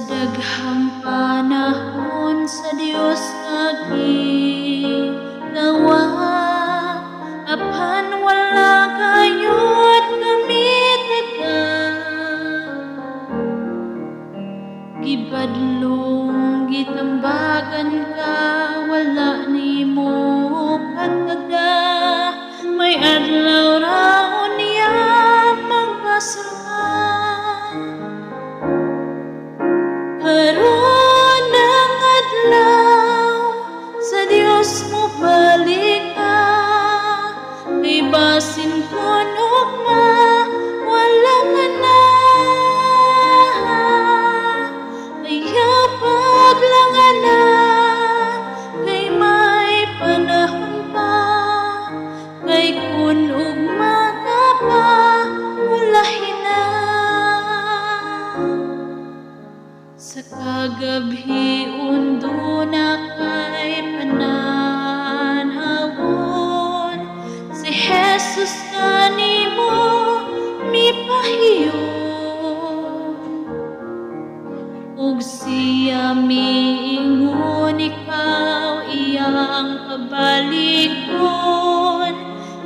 daghang panahon sa Dios nagiglawa, apan wala kayod kami taga. Gibadlong gitambagan ka, wala nimo pagtaga. May adlaw raon niya magpasama. Karon ang adlaw sa Dios mo balik ka, kay basin kon ugma wala ka na. Kaya paglangan na, kay may panahon pa, kay kun ugma ka pa ulahin na. Sa kagabi undo na kay pananawon, si Jesus kanimo mipahiyon, ug siya miingon ikaw iyang pabalikon,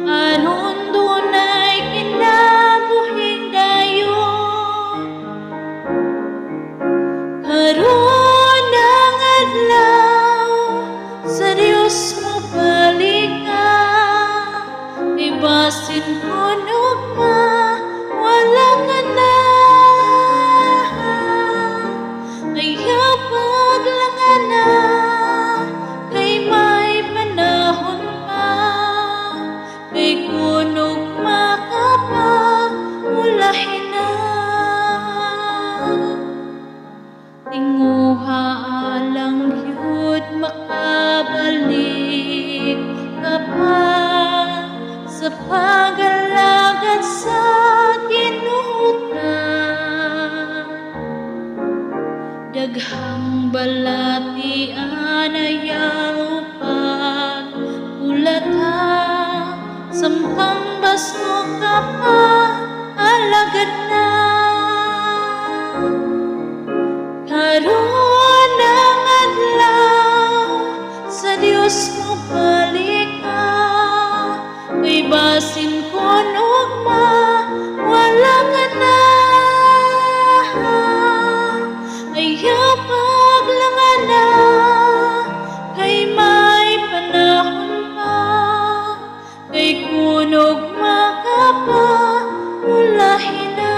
aron dunay kinabuhing dayon. Karon ang adlaw sa Dios mo balik ka, kay basin kon ugma wala ka na. Kaya paglangan na, kay may panahon pa, kay kun ugma ka pa ulahin na. Tinguha alang yun makabalik ka pa, sa pag-alagad sa kinutan. Daghang balatian ayaw pag-ulata, sampang basko ka pa alagad na. Karon ang adlaw sa Dios mo balik ka, kay basin kon ugma wala ka na. Kaya paglangan na, kay may panahon pa, kay kun ugma ka pa ulahin na.